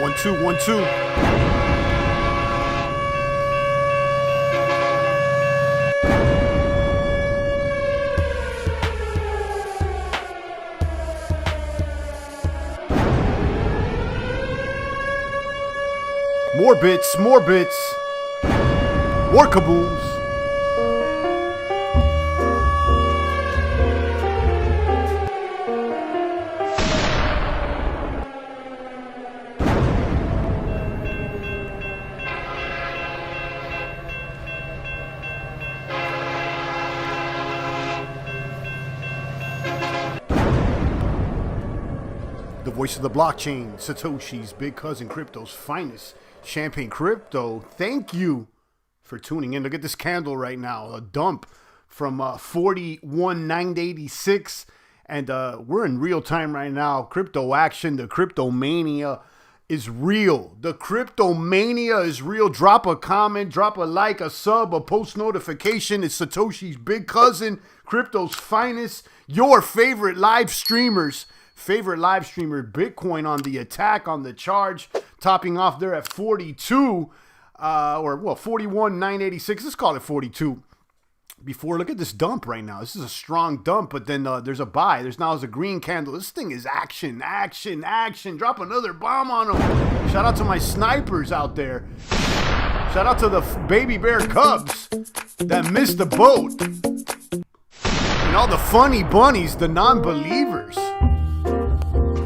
1, 2, 1, 2. More bits, more bits, more kabooms. The voice of the blockchain, Satoshi's big cousin, crypto's finest. Champagne Crypto, thank you for tuning in. Look at this candle right now, a dump from 41,986, and we're in real time right now. Crypto action, the Cryptomania is real. The Cryptomania is real. Drop a comment, drop a like, a sub, a post notification. It's Satoshi's big cousin, crypto's finest, your favorite live streamers. Favorite live streamer, Bitcoin on the attack, on the charge, topping off there at 42, 41,986. Let's call it 42. Before, look at this dump right now. This is a strong dump, but then there's a buy. There's a green candle. This thing is action, action, action. Drop another bomb on them. Shout out to my snipers out there. Shout out to the baby bear cubs that missed the boat. And all the funny bunnies, the non-believers.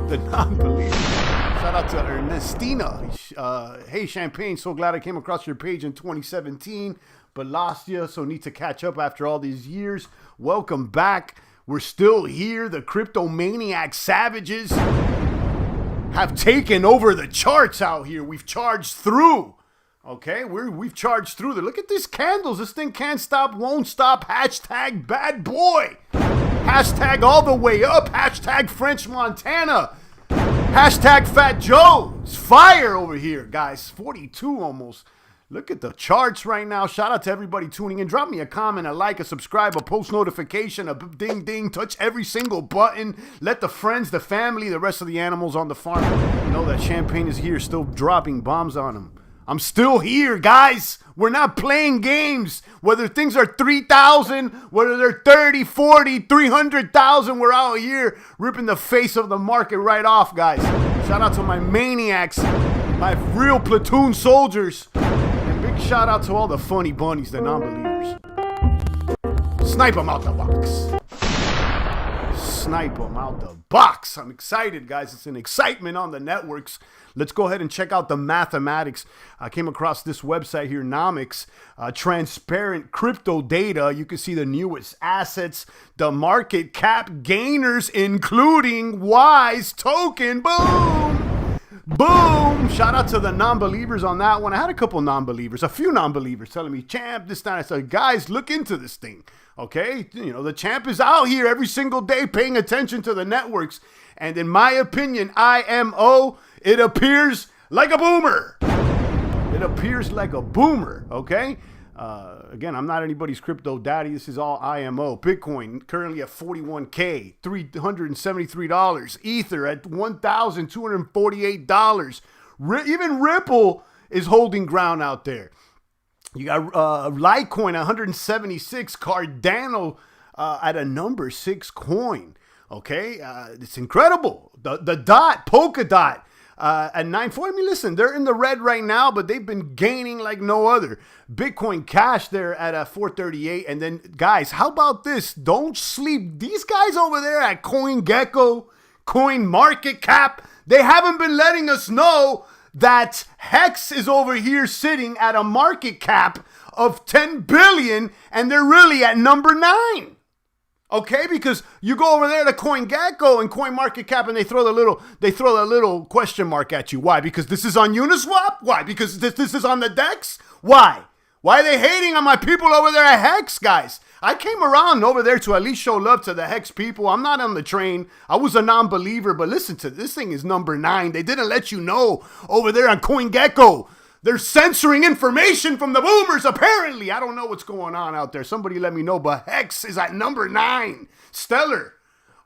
The non-believer. Shout out to Ernestina. Hey, Champagne, so glad I came across your page in 2017, but lost you, so need to catch up after all these years. Welcome back. We're still here. The Cryptomaniac savages have taken over the charts out here. We've charged through. Okay, we've charged through there. Look at these candles. This thing can't stop, won't stop. Hashtag bad boy. Hashtag all the way up. Hashtag French Montana. Hashtag Fat Joe. It's fire over here, guys. 42 almost. Look at the charts right now. Shout out to everybody tuning in. Drop me a comment, a like, a subscribe, a post notification, a ding ding. Touch every single button. Let the friends, the family, the rest of the animals on the farm know that Champagne is here, still dropping bombs on them. I'm still here, guys. We're not playing games. Whether things are 3,000, whether they're 30, 40, 300,000, we're out here ripping the face of the market right off, guys. Shout out to my maniacs, my real platoon soldiers. And big shout out to all the funny bunnies, the non-believers. Snipe them out the box. Snipe them out the box. I'm excited, guys. It's an excitement on the networks. Let's go ahead and check out the mathematics. I came across this website here, Nomics, transparent crypto data. You can see the newest assets, the market cap gainers, including Wise token. Boom! Boom! Shout out to the non-believers on that one. I had a couple non-believers, a few non-believers telling me, champ, this, that. I said, guys, look into this thing. Okay? You know, the champ is out here every single day paying attention to the networks. And in my opinion, IMO, it appears like a boomer. It appears like a boomer, okay? Again, I'm not anybody's crypto daddy. This is all IMO. Bitcoin currently at 41K, $373. Ether at $1,248. Even Ripple is holding ground out there. You got Litecoin at 176. Cardano at a number 6 coin. Okay, it's incredible. The dot, Polkadot, at 9.4. I mean, listen, they're in the red right now, but they've been gaining like no other. Bitcoin Cash there at 438. And then, guys, how about this? Don't sleep. These guys over there at CoinGecko, CoinMarketCap, they haven't been letting us know that Hex is over here sitting at a market cap of 10 billion, and they're really at number 9. Okay, because you go over there to CoinGecko and CoinMarketCap and they throw the little question mark at you. Why? Because this is on Uniswap? Why? Because this is on the DEX? Why? Why are they hating on my people over there at Hex, guys? I came around over there to at least show love to the Hex people. I'm not on the train. I was a non-believer, but listen to this thing is number 9. They didn't let you know over there on CoinGecko. They're censoring information from the boomers, apparently. I don't know what's going on out there. Somebody let me know, but Hex is at number 9. Stellar.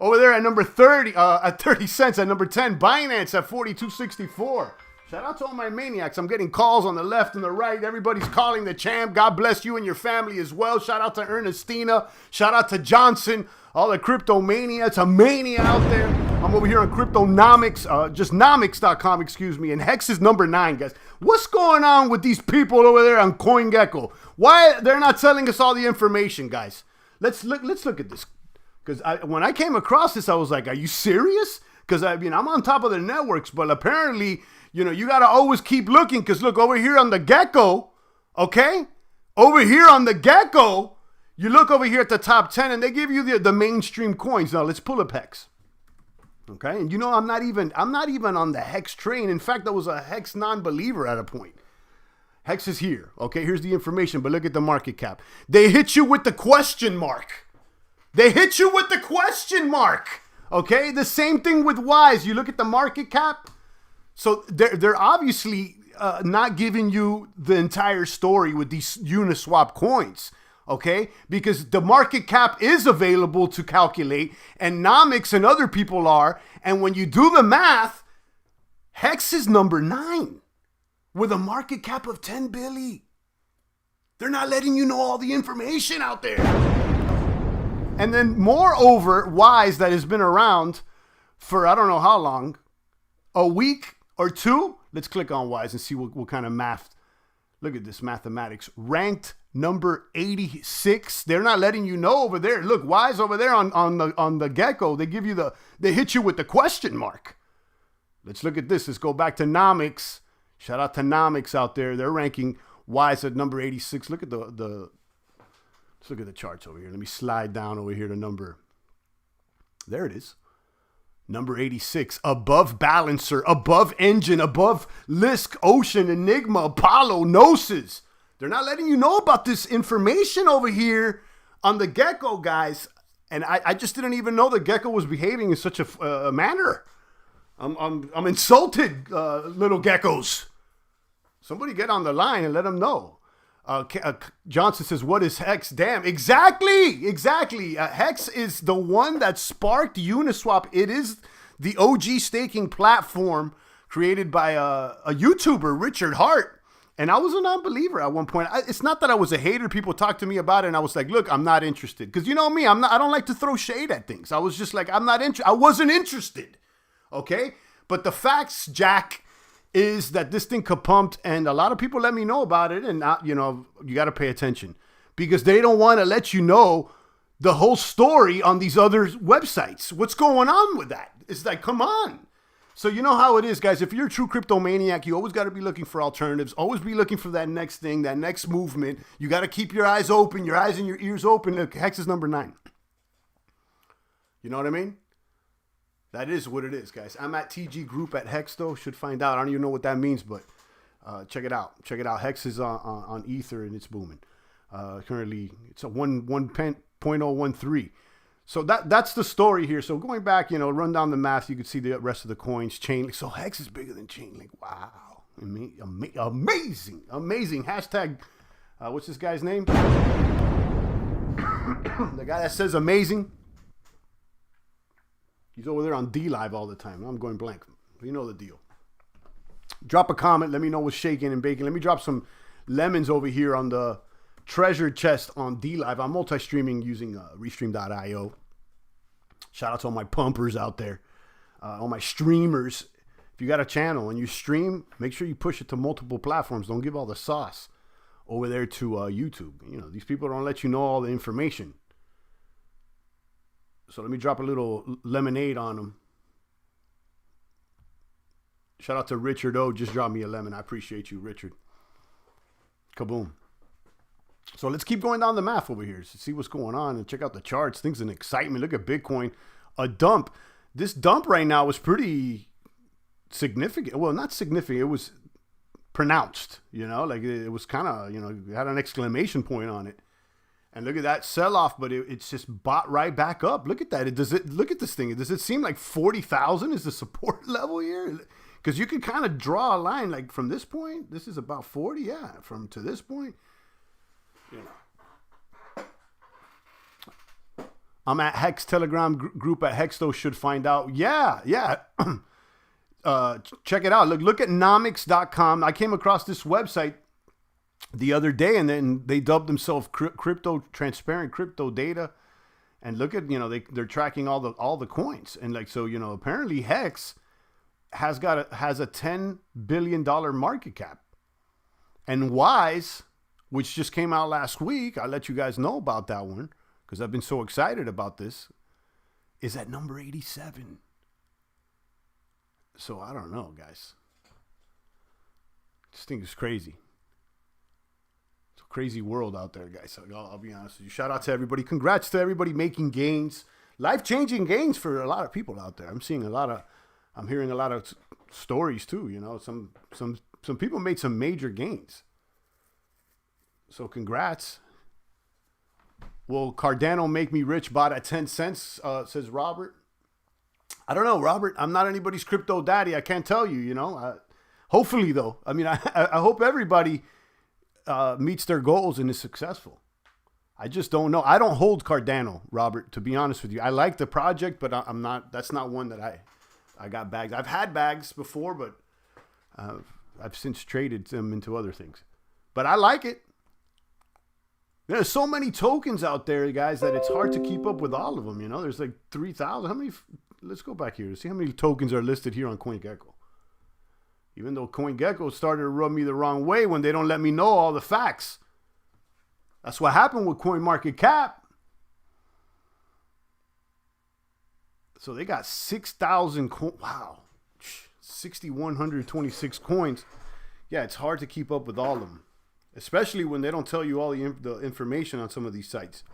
Over there at number 30, at 30 cents. At number 10, Binance at 42.64. Shout out to all my maniacs. I'm getting calls on the left and the right. Everybody's calling the champ. God bless you and your family as well. Shout out to Ernestina. Shout out to Johnson. All the Cryptomania. It's a mania out there. I'm over here on Cryptonomics, just nomics.com, excuse me. And Hex is number 9, guys. What's going on with these people over there on CoinGecko? Why they're not telling us all the information, guys? Let's look at this. Because when I came across this, I was like, are you serious? Because I'm on top of the networks, but apparently, you got to always keep looking. Because look, over here on the Gecko, okay? Over here on the Gecko, you look over here at the top 10, and they give you the mainstream coins. Now, let's pull up Hex. Okay? And I'm not even on the Hex train. In fact, I was a Hex non-believer at a point. Hex is here. Okay, here's the information, but look at the market cap. They hit you with the question mark. They hit you with the question mark. Okay, the same thing with Wise. You look at the market cap. So they're obviously not giving you the entire story with these Uniswap coins. Okay, because the market cap is available to calculate, and Nomics and other people are. And when you do the math, Hex is number 9 with a market cap of 10 billion. They're not letting you know all the information out there. And then moreover, Wise, that has been around for I don't know how long, a week or two. Let's click on Wise and see what kind of math. Look at this mathematics. Ranked number 86. They're not letting you know over there. Look, Wise over there on the Gecko. They hit you with the question mark. Let's look at this. Let's go back to Nomics. Shout out to Nomics out there. They're ranking Wise at number 86. Look at let's look at the charts over here. Let me slide down over here to number. There it is. Number 86. Above Balancer, above Engine, above Lisk, Ocean, Enigma, Apollo, Gnosis. They're not letting you know about this information over here on the Gecko, guys. And I just didn't even know the Gecko was behaving in such a manner. I'm insulted, little geckos. Somebody get on the line and let them know. Johnson says, what is Hex? Damn, exactly. Hex is the one that sparked Uniswap. It is the OG staking platform created by a YouTuber, Richard Hart. And I was a non-believer at one point. It's not that I was a hater. People talked to me about it, and I was like, look, I'm not interested. Because you know me, I don't like to throw shade at things. I was just like, I wasn't interested. Okay? But the facts, Jack, is that this thing kapumped, and a lot of people let me know about it, and you got to pay attention because they don't want to let you know the whole story on these other websites. What's going on with that? It's like, come on. So you know how it is, guys. If you're a true cryptomaniac, you always got to be looking for alternatives, always be looking for that next thing, that next movement. You got to keep your eyes open, your eyes and your ears open. Look, Hex is number 9. You know what I mean? That is what it is, guys. I'm at TG Group at Hex, though. Should find out. I don't even know what that means, but check it out. Check it out. Hex is on Ether, and it's booming. Currently, it's a 1.013. So that's the story here. So going back, run down the math, you can see the rest of the coins. Chainlink. So Hex is bigger than Chainlink. Wow. Amazing. Hashtag, what's this guy's name? The guy that says amazing. He's over there on D-Live all the time. I'm going blank. You know the deal. Drop a comment. Let me know what's shaking and baking. Let me drop some lemons over here on the treasure chest on D-Live. I'm multi-streaming using Restream.io. Shout out to all my pumpers out there. All my streamers. If you got a channel and you stream, make sure you push it to multiple platforms. Don't give all the sauce over there to YouTube. These people don't let you know all the information. So let me drop a little lemonade on them. Shout out to Richard O. Just dropped me a lemon. I appreciate you, Richard. Kaboom. So let's keep going down the math over here to see what's going on and check out the charts. Things in excitement. Look at Bitcoin. A dump. This dump right now was pretty significant. Well, not significant. It was pronounced, like it was kind of, it had an exclamation point on it. And look at that sell-off, but it's just bought right back up. Look at that. Look at this thing. Does it seem like 40,000 is the support level here? Because you can kind of draw a line like from this point. This is about 40, yeah. From to this point, I'm at Hex Telegram group at Hex, though, should find out. Yeah. check it out. Look at nomics.com. I came across this website the other day, and then they dubbed themselves crypto transparent crypto data. And look at, they're tracking all the coins. And like, so, apparently Hex has a $10 billion market cap. And Wise, which just came out last week, I'll let you guys know about that one because I've been so excited about this, is at number 87. So I don't know, guys. This thing is crazy. It's a crazy world out there, guys. So I'll be honest with you. Shout out to everybody. Congrats to everybody making gains. Life-changing gains for a lot of people out there. I'm hearing a lot of stories too, Some people made some major gains. So congrats. Will Cardano make me rich? Bought at 10 cents, says Robert. I don't know, Robert. I'm not anybody's crypto daddy. I can't tell you, hopefully, though. I mean, I hope everybody meets their goals and is successful. I just don't know. I don't hold Cardano, Robert, to be honest with you. I like the project, but I'm not. That's not one that I got bags. I've had bags before, but I've since traded them into other things. But I like it. There's so many tokens out there, guys, that it's hard to keep up with all of them. There's like 3,000. How many? Let's go back here to see how many tokens are listed here on CoinGecko. Even though CoinGecko started to rub me the wrong way when they don't let me know all the facts. That's what happened with CoinMarketCap. So they got 6,000 wow, 6,126 coins. Yeah, it's hard to keep up with all of them, especially when they don't tell you all the information on some of these sites.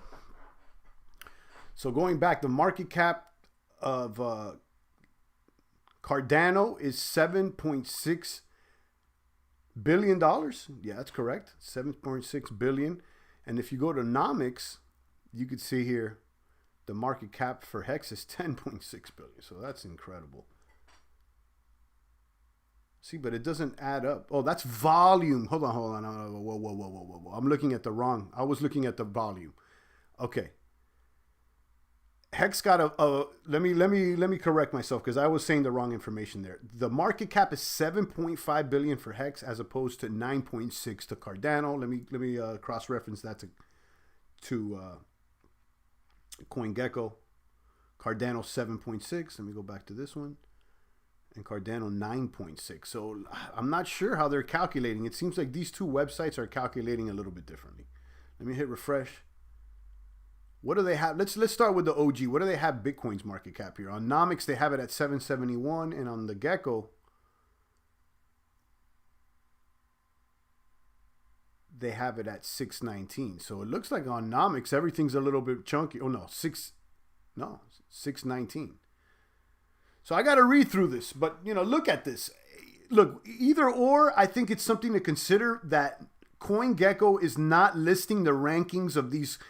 So going back, the market cap of Cardano is $7.6 billion. Yeah, that's correct. 7.6 billion. And if you go to Nomics, you could see here the market cap for Hex is 10.6 billion. So that's incredible. See, but it doesn't add up. Oh, that's volume. Hold on. Whoa. I'm looking at the wrong. I was looking at the volume. Okay. Hex got let me correct myself because I was saying the wrong information there. The market cap is 7.5 billion for Hex as opposed to 9.6 to Cardano. Let me cross-reference that to CoinGecko. Cardano 7.6. Let me go back to this one. And Cardano 9.6. So I'm not sure how they're calculating. It seems like these two websites are calculating a little bit differently. Let me hit refresh. What do they have? Let's start with the OG. What do they have Bitcoin's market cap here? On Nomics, they have it at 771, and on the Gecko, they have it at 619. So it looks like on Nomics, everything's a little bit chunky. Oh no, 619. So I got to read through this, but look at this. Look, either or, I think it's something to consider that CoinGecko is not listing the rankings of these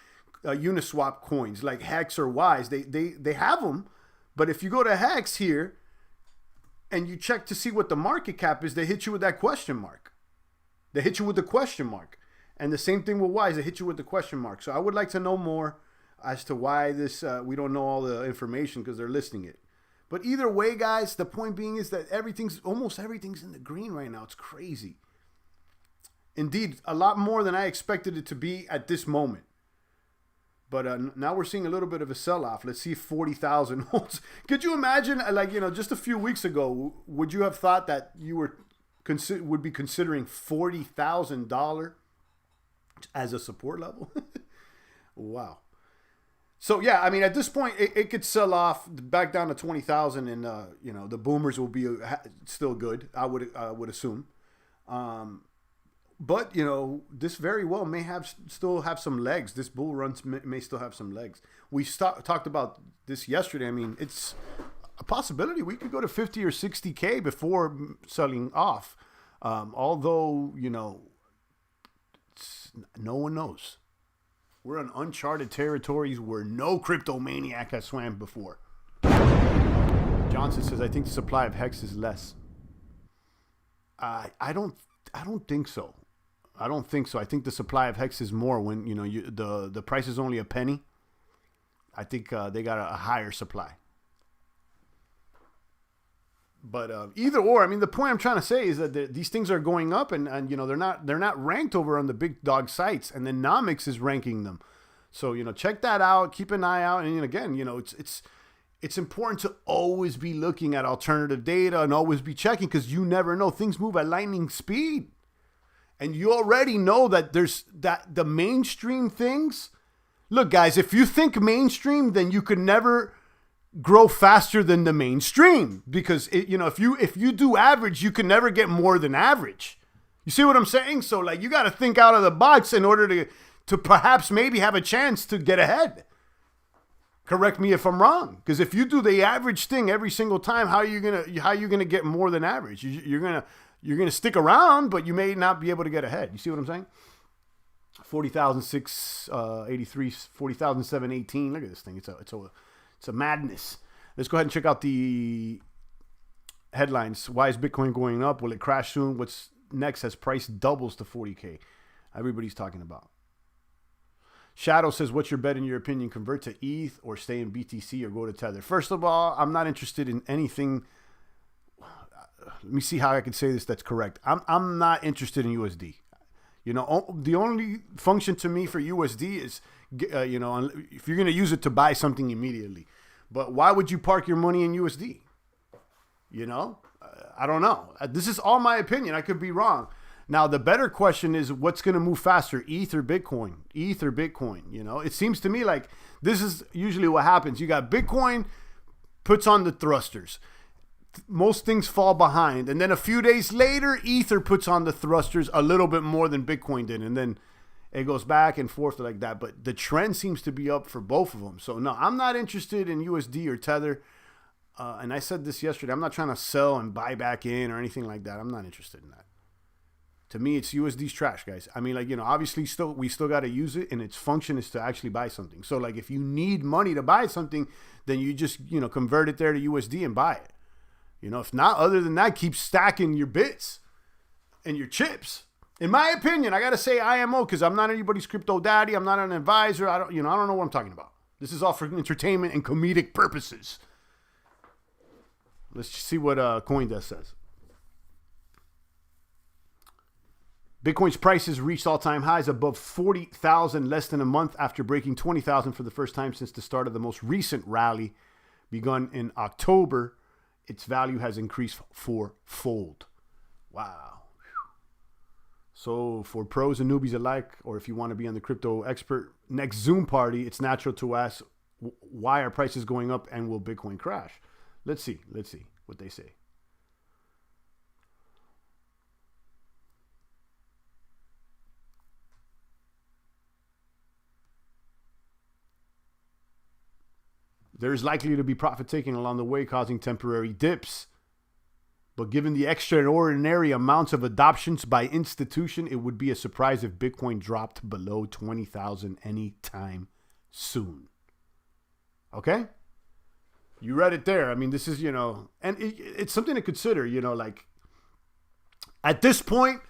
Uniswap coins like Hex or Wise. They have them, but if you go to Hex here and you check to see what the market cap is, they hit you with that question mark. They hit you with the question mark. And the same thing with Wise, they hit you with the question mark. So I would like to know more as to why this, we don't know all the information because they're listing it. But either way, guys, the point being is that almost everything's in the green right now. It's crazy. Indeed, a lot more than I expected it to be at this moment. But now we're seeing a little bit of a sell-off. Let's see if 40,000 holds. Could you imagine, just a few weeks ago, would you have thought that you would be considering $40,000 as a support level? Wow. So, yeah, I mean, at this point, it could sell off back down to 20,000 and, the boomers will be still good, I would assume. But, this very well may still have some legs. This bull run may still have some legs. We talked about this yesterday. I mean, it's a possibility we could go to 50 or 60K before selling off. Although, no one knows. We're in uncharted territories where no cryptomaniac has swam before. Johnson says, I think the supply of Hex is less. I don't think so. I don't think so. I think the supply of Hex is more when, the price is only a penny. I think they got a higher supply. But either or, I mean, the point I'm trying to say is that these things are going up, and you know they're not ranked over on the big dog sites, and then Nomics is ranking them. So you know, check that out. Keep an eye out, and again, you know, it's important to always be looking at alternative data and always be checking, because you never know, things move at lightning speed, and you already know that there's the mainstream things. Look, guys, if you think mainstream, then you could never grow faster than the mainstream, because you know, if you do average, you can never get more than average. You see what I'm saying? So like, you got to think out of the box in order to perhaps maybe have a chance to get ahead. Correct me if I'm wrong, because if you do the average thing every single time, how are you gonna get more than average? You're gonna stick around, but you may not be able to get ahead. You see what I'm saying? 40,683, 40,718. Look at this thing. It's a madness. Let's go ahead and check out the headlines. Why is Bitcoin going up? Will it crash soon? What's next as price doubles to 40K? Everybody's talking about. Shadow says, what's your bet in your opinion? Convert to ETH or stay in BTC or go to Tether? First of all, I'm not interested in anything. Let me see how I can say this that's correct. I'm not interested in USD. You know, the only function to me for USD is, you know, if you're going to use it to buy something immediately. But why would you park your money in USD? You know, I don't know. This is all my opinion. I could be wrong. Now, the better question is, what's going to move faster, ETH or Bitcoin? ETH or Bitcoin? You know, it seems to me like this is usually what happens. You got Bitcoin puts on the thrusters. Most things fall behind. And then a few days later, Ether puts on the thrusters a little bit more than Bitcoin did. And then it goes back and forth like that. But the trend seems to be up for both of them. So, no, I'm not interested in USD or Tether. And I said this yesterday. I'm not trying to sell and buy back in or anything like that. I'm not interested in that. To me, it's USD's trash, guys. I mean, like, you know, obviously we still got to use it, and its function is to actually buy something. So, like, if you need money to buy something, then you just, you know, convert it there to USD and buy it. You know, if not, other than that, keep stacking your bits and your chips. In my opinion, I got to say IMO, because I'm not anybody's crypto daddy. I'm not an advisor. I don't know what I'm talking about. This is all for entertainment and comedic purposes. Let's see what CoinDesk says. Bitcoin's prices reached all-time highs above 40,000 less than a month after breaking 20,000 for the first time since the start of the most recent rally begun in October. Its value has increased fourfold. Wow. So for pros and newbies alike, or if you want to be on the crypto expert next Zoom party, it's natural to ask, why are prices going up and will Bitcoin crash? Let's see what they say. There's likely to be profit taking along the way, causing temporary dips. But given the extraordinary amounts of adoptions by institution, it would be a surprise if Bitcoin dropped below 20,000 anytime soon. Okay? You read it there. I mean, this is, you know, and it's something to consider, you know, like at this point,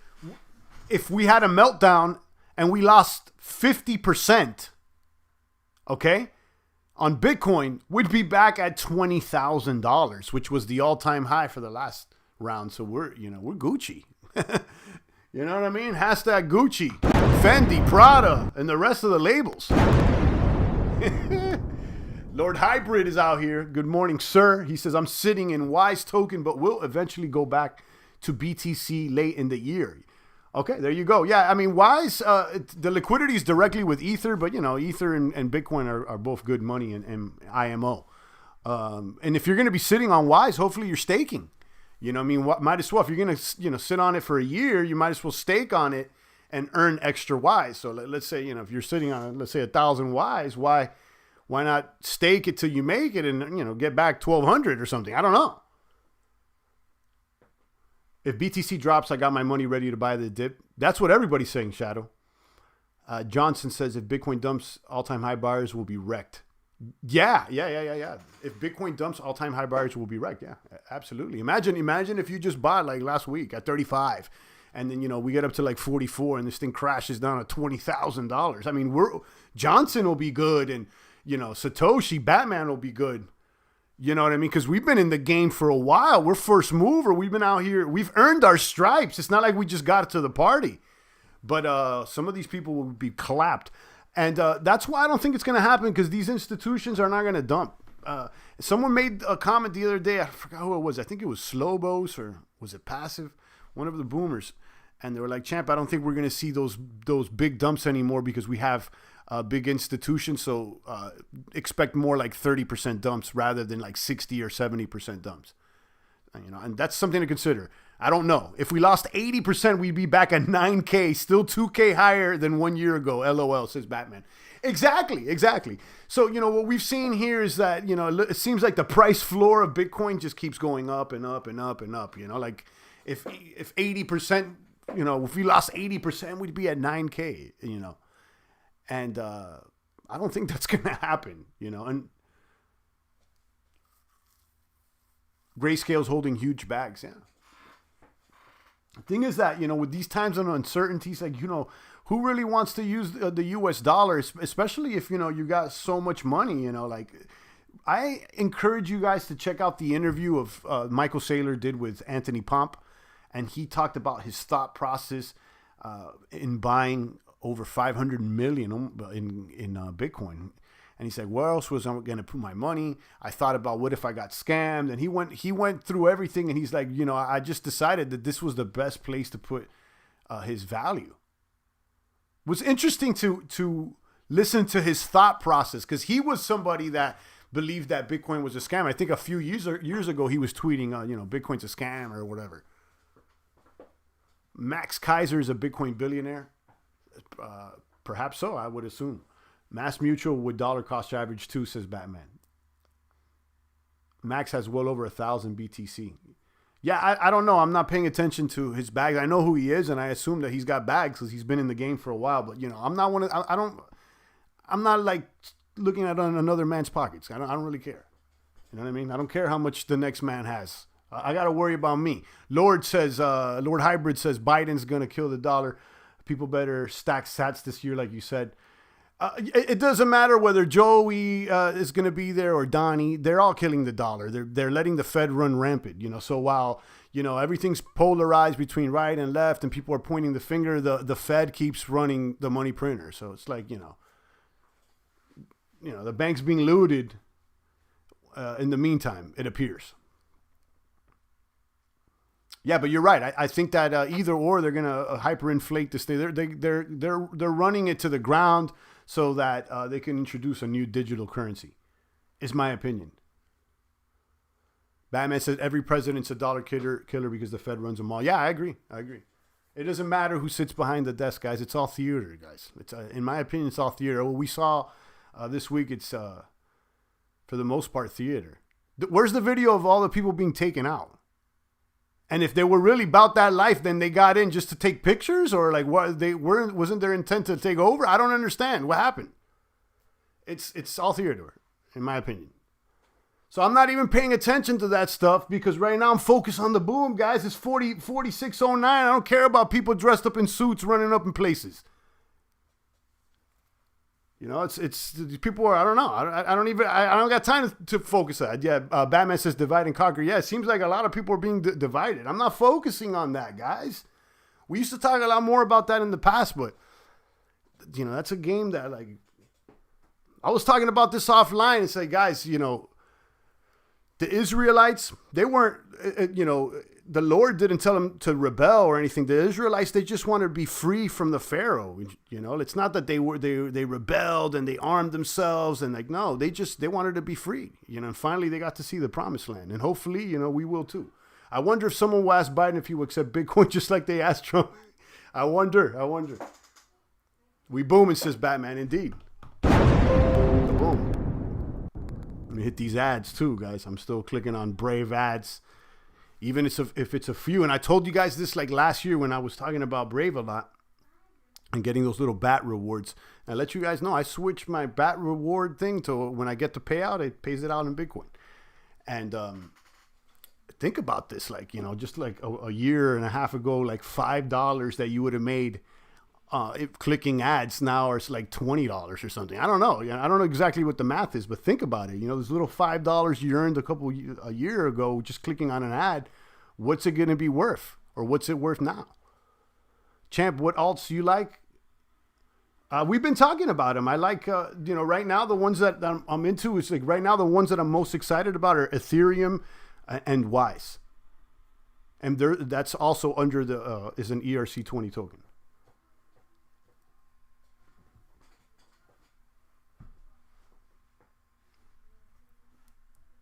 if we had a meltdown and we lost 50%, okay, on Bitcoin, we'd be back at $20,000, which was the all-time high for the last round. So we're Gucci. You know what I mean? Hashtag Gucci, Fendi, Prada, and the rest of the labels. Lord Hybrid is out here. Good morning, sir. He says, I'm sitting in Wise token, but will eventually go back to BTC late in the year. Okay, there you go. Yeah, I mean, Wise, the liquidity is directly with Ether, but, you know, Ether and Bitcoin are both good money and IMO. And if you're going to be sitting on Wise, hopefully you're staking. You know what I mean? Might as well, if you're going to, you know, sit on it for a year, you might as well stake on it and earn extra Wise. So let's say, you know, if you're sitting on, let's say 1,000 Wise, why not stake it till you make it and, you know, get back 1,200 or something? I don't know. If BTC drops, I got my money ready to buy the dip. That's what everybody's saying, Shadow. Johnson says if Bitcoin dumps, all-time high buyers will be wrecked. Yeah. If Bitcoin dumps, all-time high buyers will be wrecked. Yeah, absolutely. Imagine if you just bought like last week at 35 and then, you know, we get up to like 44 and this thing crashes down to $20,000. I mean, Johnson will be good and, you know, Satoshi, Batman will be good. You know what I mean? Because we've been in the game for a while. We're first mover. We've been out here. We've earned our stripes. It's not like we just got to the party. But some of these people will be clapped. And that's why I don't think it's going to happen, because these institutions are not going to dump. Someone made a comment the other day. I forgot who it was. I think it was Slowbos, or was it Passive? One of the boomers. And they were like, Champ, I don't think we're going to see those big dumps anymore, because we have big institutions. So expect more like 30% dumps rather than like 60 or 70% dumps. And that's something to consider. I don't know. If we lost 80%, we'd be back at 9K, still 2K higher than 1 year ago. LOL, says Batman. Exactly. So, what we've seen here is that, it seems like the price floor of Bitcoin just keeps going up and up and up and up. Like if 80%, if we lost 80%, we'd be at 9K, And I don't think that's going to happen, And Grayscale's holding huge bags, yeah. The thing is that, with these times of uncertainties, like, who really wants to use the US dollar, especially if, you got so much money, like, I encourage you guys to check out the interview of Michael Saylor did with Anthony Pomp, and he talked about his thought process in buying over 500 million in Bitcoin. And he said, where else was I going to put my money? I thought about what if I got scammed? And he went through everything, and he's like, I just decided that this was the best place to put his value. It was interesting to listen to his thought process, because he was somebody that believed that Bitcoin was a scam. I think a few years ago he was tweeting, Bitcoin's a scam or whatever. Max Kaiser is a Bitcoin billionaire. Perhaps so, I would assume. Mass Mutual would dollar cost average too, says Batman. Max has well over 1,000 BTC. Yeah, I don't know. I'm not paying attention to his bags. I know who he is, and I assume that he's got bags because he's been in the game for a while. But I'm not one of. I'm not like looking at another man's pockets. I don't really care. You know what I mean? I don't care how much the next man has. I got to worry about me. Lord Hybrid says Biden's gonna kill the dollar. People better stack sats this year, like you said. It doesn't matter whether Joey is going to be there or Donnie. They're all killing the dollar. They're letting the Fed run rampant. So while everything's polarized between right and left, and people are pointing the finger, the Fed keeps running the money printer. So it's like the bank's being looted. In the meantime, it appears. Yeah, but you're right. I think that either or, they're going to hyperinflate this thing. They're running it to the ground so that they can introduce a new digital currency, is my opinion. Batman said every president's a dollar killer because the Fed runs them all. Yeah, I agree. It doesn't matter who sits behind the desk, guys. It's all theater, guys. It's in my opinion, it's all theater. What we saw this week, it's for the most part theater. Where's the video of all the people being taken out? And if they were really about that life, then they got in just to take pictures, or like what wasn't their intent to take over? I don't understand what happened. It's all theater, in my opinion. So I'm not even paying attention to that stuff, because right now I'm focused on the boom, guys. It's 4609. I don't care about people dressed up in suits running up in places. It's people are, I don't know. I don't got time to focus on that. Yeah, Batman says divide and conquer. Yeah, it seems like a lot of people are being divided. I'm not focusing on that, guys. We used to talk a lot more about that in the past, but that's a game that, like, I was talking about this offline and say, guys, the Israelites, they weren't, the Lord didn't tell them to rebel or anything. The Israelites, they just wanted to be free from the Pharaoh. It's not that they rebelled and they armed themselves and no, they wanted to be free. And finally they got to see the promised land, and hopefully, we will too. I wonder if someone will ask Biden if he will accept Bitcoin just like they asked Trump. I wonder. We booming, says Batman. Indeed. Boom. Let me hit these ads too, guys. I'm still clicking on Brave ads. Even if it's a few. And I told you guys this like last year when I was talking about Brave a lot and getting those little bat rewards. I let you guys know I switched my bat reward thing to when I get the payout, it pays it out in Bitcoin. And think about this, like, just like a year and a half ago, like $5 that you would have made if clicking ads now are like $20 or something. I don't know. I don't know exactly what the math is, but think about it. You know, this little $5 you earned a year ago just clicking on an ad. What's it going to be worth, or what's it worth now? Champ, what alts you like? We've been talking about them. I like, right now the ones that I'm into is like right now the ones that I'm most excited about are Ethereum and Wise, and that's also under the is an ERC20 token.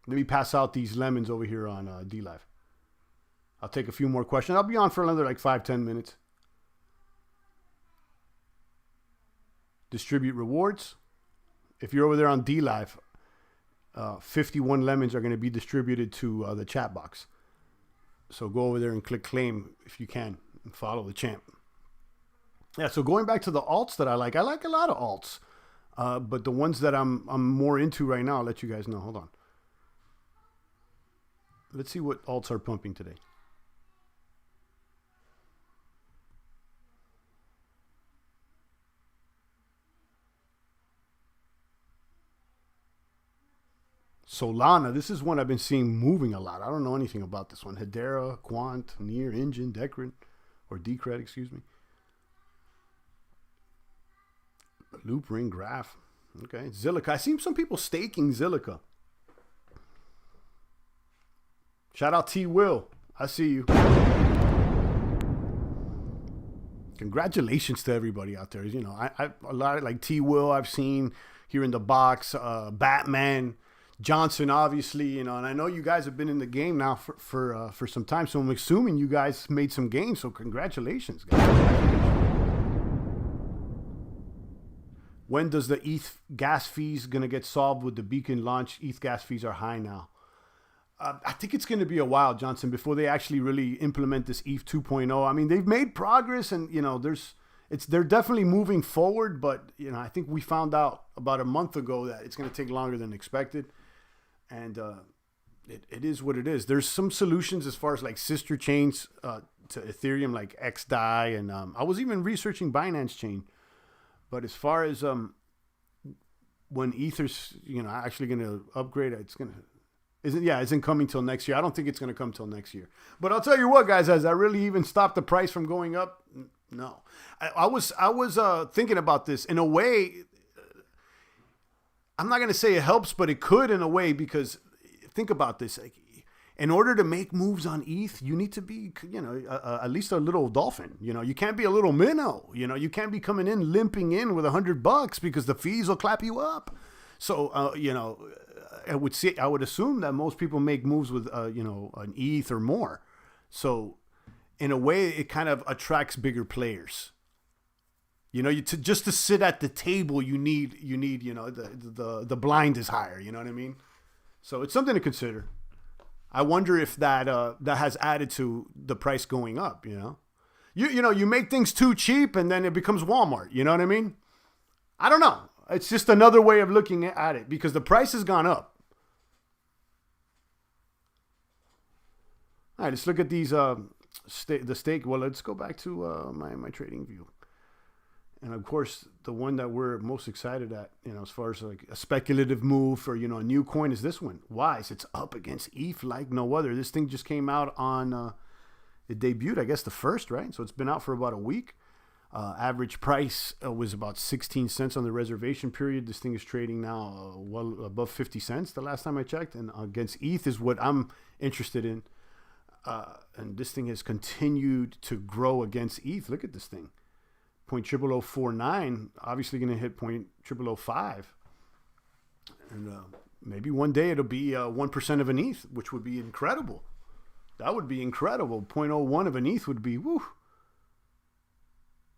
Let me pass out these lemons over here on DLive. I'll take a few more questions. I'll be on for another like 5-10 minutes. Distribute rewards. If you're over there on DLive, 51 lemons are going to be distributed to the chat box. So go over there and click claim if you can and follow the champ. Yeah, so going back to the alts that I like a lot of alts. But the ones that I'm more into right now, I'll let you guys know. Hold on. Let's see what alts are pumping today. Solana, this is one I've been seeing moving a lot. I don't know anything about this one. Hedera, Quant, Near, Engine, Decred, or Decred, excuse me. Loop, Ring, Graph. Okay, Zilliqa. I see some people staking Zilliqa. Shout out T. Will. I see you. Congratulations to everybody out there. You know, I a lot of like T. Will I've seen here in the box. Batman, Johnson, obviously. You know, and I know you guys have been in the game now for some time. So I'm assuming you guys made some gains. So congratulations, guys. When does the ETH gas fees gonna get solved with the Beacon launch? ETH gas fees are high now. I think it's going to be a while, Johnson, before they actually really implement this ETH 2.0. I mean, they've made progress, and you know, they're definitely moving forward. But you know, I think we found out about a month ago that it's going to take longer than expected, and it is what it is. There's some solutions as far as like sister chains to Ethereum, like XDAI, and I was even researching Binance Chain. But as far as when Ether's actually going to upgrade, it's going to. Isn't coming till next year. I don't think it's going to come till next year. But I'll tell you what, guys, has that really even stopped the price from going up? No. I was thinking about this. In a way, I'm not going to say it helps, but it could in a way, because think about this. Like, in order to make moves on ETH, you need to be, at least a little dolphin. You know, you can't be a little minnow. You know, you can't be coming in limping in with $100 because the fees will clap you up. So, I would assume that most people make moves with, an ETH or more. So, in a way, it kind of attracts bigger players. You know, just to sit at the table, you need, the blind is higher. You know what I mean? So it's something to consider. I wonder if that has added to the price going up. You make things too cheap and then it becomes Walmart. You know what I mean? I don't know. It's just another way of looking at it because the price has gone up. All right, let's look at these the stake. Well, let's go back to my trading view. And of course, the one that we're most excited at, as far as like a speculative move or, a new coin is this one. Wise. It's up against ETH like no other. This thing just came out on, it debuted, I guess, the 1st, right? So it's been out for about a week. Average price was about 16 cents on the reservation period. This thing is trading now well above 50 cents the last time I checked. And against ETH is what I'm interested in. And this thing has continued to grow against ETH. Look at this thing. 0.00049, obviously going to hit 0.0005. And maybe one day it'll be 1% of an ETH, which would be incredible. That would be incredible. 0.01 of an ETH would be, woo.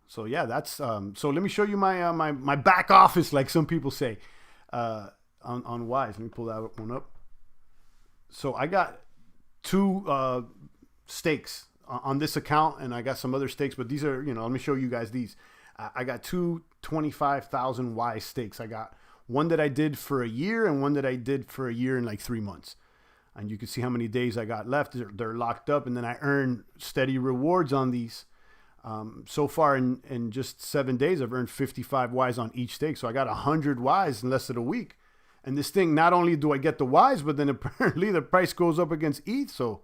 So yeah, that's so let me show you my back office, like some people say, on Wise. Let me pull that one up. So I got 2 stakes on this account, and I got some other stakes, but these are, let me show you guys these. I got 2 25,000 Wise stakes. I got one that I did for a year and one that I did for a year and like 3 months. And you can see how many days I got left. They're locked up, and then I earn steady rewards on these. So far in just 7 days, I've earned 55 Ys on each stake. So I got 100 Ys in less than a week. And this thing, not only do I get the Ys, but then apparently the price goes up against ETH. So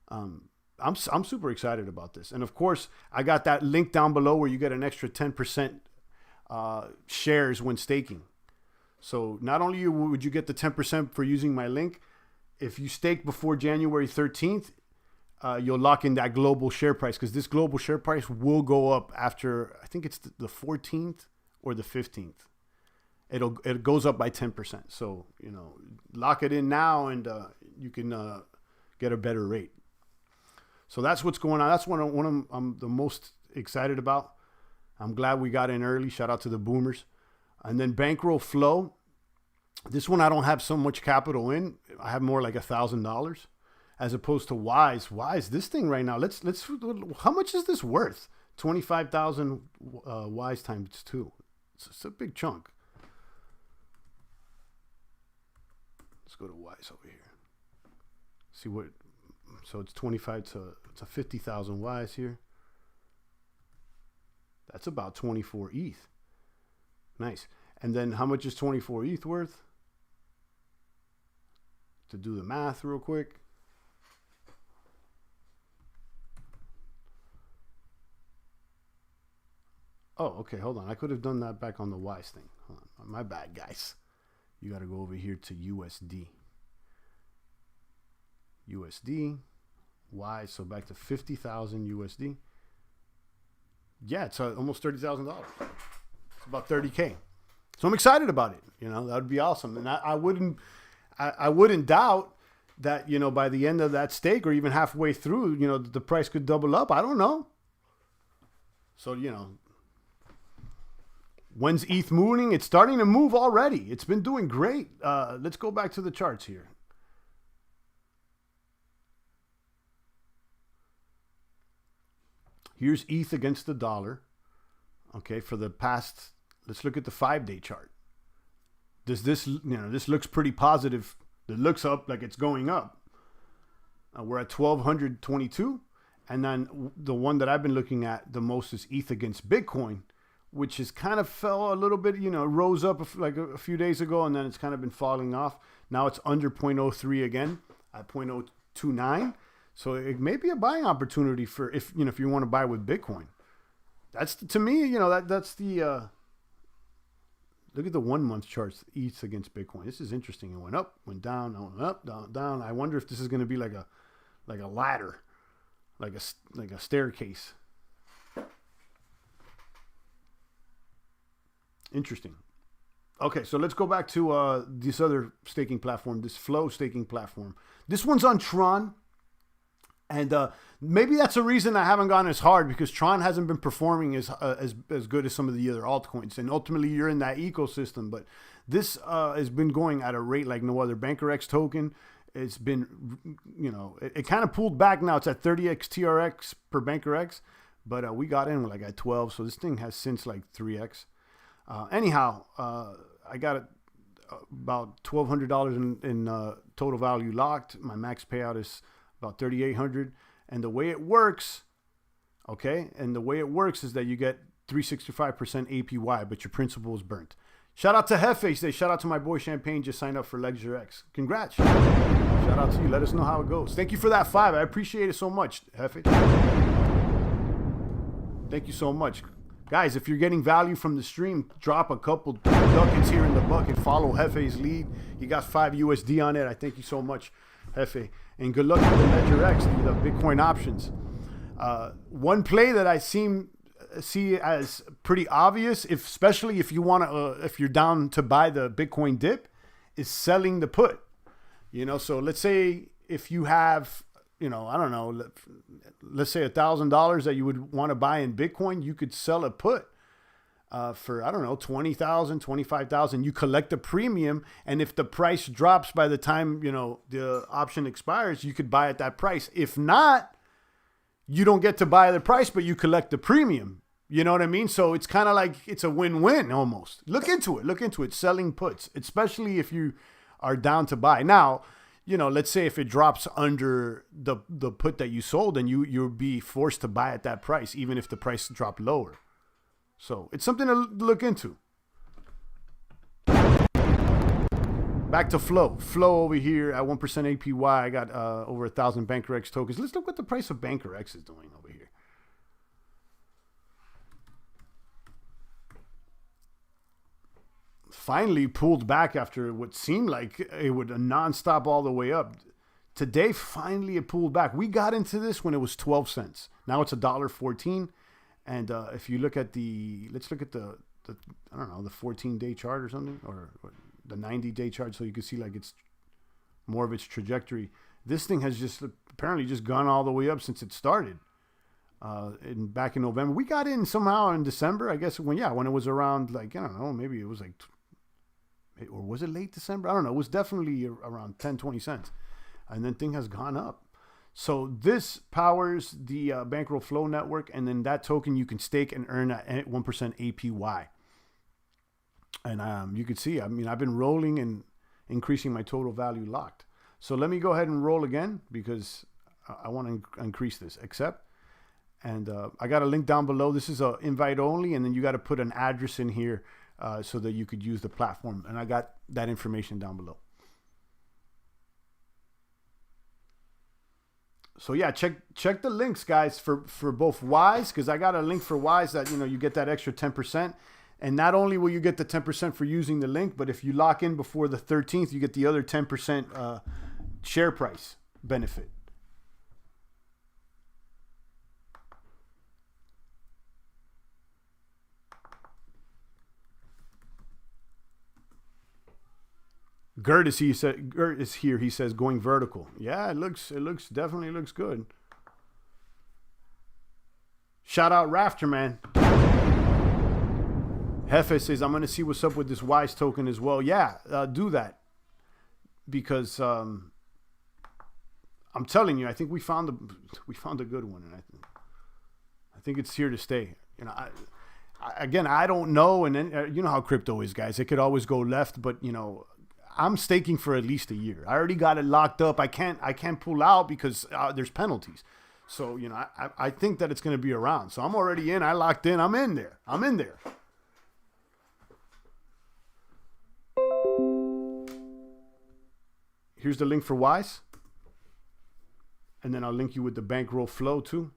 I'm super excited about this. And of course, I got that link down below where you get an extra 10% shares when staking. So not only would you get the 10% for using my link, if you stake before January 13th, you'll lock in that global share price, because this global share price will go up after, I think it's the 14th or the 15th. It goes up by 10%. So, lock it in now and you can get a better rate. So that's what's going on. That's one I'm the most excited about. I'm glad we got in early. Shout out to the boomers. And then Bankroll Flow. This one I don't have so much capital in. I have more like $1,000 as opposed to Wise. Wise, this thing right now. Let's. How much is this worth? 25,000 Wise times 2. It's a big chunk. Let's go to Wise over here. See what. So it's 25 to it's a 50,000 Ys here. That's about 24 ETH. Nice. And then how much is 24 ETH worth? To do the math real quick. Oh, okay. Hold on. I could have done that back on the Wise thing. Hold on. My bad, guys. You got to go over here to USD. USD. Wise. So back to 50,000 USD. Yeah, it's almost $30,000. It's about 30K. So I'm excited about it. That would be awesome. And I wouldn't doubt that, by the end of that stake or even halfway through, the price could double up. I don't know. So, when's ETH moving? It's starting to move already. It's been doing great. Let's go back to the charts here. Here's ETH against the dollar. Okay, for the past, let's look at the 5-day chart. Does this, this looks pretty positive. It looks up like it's going up. We're at 1,222. And then the one that I've been looking at the most is ETH against Bitcoin, which has kind of fell a little bit, rose up like a few days ago, and then it's kind of been falling off. Now it's under 0.03 again at 0.029. So it may be a buying opportunity for if you want to buy with Bitcoin. That's to me, that's the look at the 1 month charts, ETH against Bitcoin. This is interesting. It went up, went down, went up, down, down. I wonder if this is going to be like a ladder, like a staircase. Interesting. Okay, so let's go back to this other staking platform, this Flow staking platform. This one's on Tron. And maybe that's a reason I haven't gone as hard, because Tron hasn't been performing as good as some of the other altcoins. And ultimately, you're in that ecosystem. But this has been going at a rate like no other. BNKRX token, it's been, it kind of pulled back now. It's at 30x TRX per BNKRX. But we got in like at 12. So this thing has since like 3x. Anyhow, I got about $1,200 in total value locked. My max payout is about 3,800, and the way it works, is that you get 365% APY, but your principal is burnt. Shout out to Hefe. Say shout out to my boy Champagne. Just signed up for LegSureX. Congrats. Shout out to you. Let us know how it goes. Thank you for that 5. I appreciate it so much, Hefe. Thank you so much. Guys, if you're getting value from the stream, drop a couple ducats here in the bucket. Follow Hefe's lead. He got 5 USD on it. I thank you so much, Hefe. And good luck with the LegSureX, the Bitcoin options. One play that I see as pretty obvious, especially if you want to, if you're down to buy the Bitcoin dip, is selling the put. So let's say if you have, I don't know, let's say $1,000 that you would want to buy in Bitcoin, you could sell a put for, I don't know, 20,000, 25,000. You collect a premium, and if the price drops by the time, the option expires, you could buy at that price. If not, you don't get to buy the price, but you collect the premium. You know what I mean? So it's kind of like it's a win-win almost. Look into it. Selling puts, especially if you are down to buy. Now, you know, let's say if it drops under the put that you sold, then you'll be forced to buy at that price, even if the price dropped lower. So it's something to look into. Back to Flow. Flow over here at 1% APY. I got over 1,000 BNKRX tokens. Let's look what the price of BNKRX is doing over here. Finally pulled back after what seemed like it would nonstop all the way up. Today, finally it pulled back. We got into this when it was 12 cents. Now it's $1.14. And if you look at let's look at the I don't know, the 14-day chart or something, or the 90-day chart, so you can see like it's more of its trajectory. This thing has just apparently just gone all the way up since it started. Back in November, we got in somehow in December, I guess, when it was around, like, I don't know, maybe it was like, or was it late December? I don't know. It was definitely around 10, 20 cents. And then thing has gone up. So this powers the Bankroll Flow network, and then that token you can stake and earn at 1% APY. And you can see, I mean, I've been rolling and increasing my total value locked. So let me go ahead and roll again, because I want to increase this. Accept. And I got a link down below. This is a invite only, and then you got to put an address in here so that you could use the platform. And I got that information down below. So yeah, check the links, guys, for both Wise, because I got a link for Wise that, you know, you get that extra 10%. And not only will you get the 10% for using the link, but if you lock in before the 13th, you get the other 10% share price benefit. Gert is here. He says going vertical. Yeah, it definitely looks good. Shout out Rafter, man. Hefe says, I'm going to see what's up with this Wise token as well. Yeah, do that. Because I'm telling you, I think we found a good one, and I think it's here to stay. You know, I don't know, and then you know how crypto is, guys. It could always go left, but you know, I'm staking for at least a year. I already got it locked up. I can't pull out because there's penalties. So, you know, I think that it's going to be around. So I'm already in. I locked in. I'm in there. Here's the link for Wise. And then I'll link you with the Bankroll Flow too.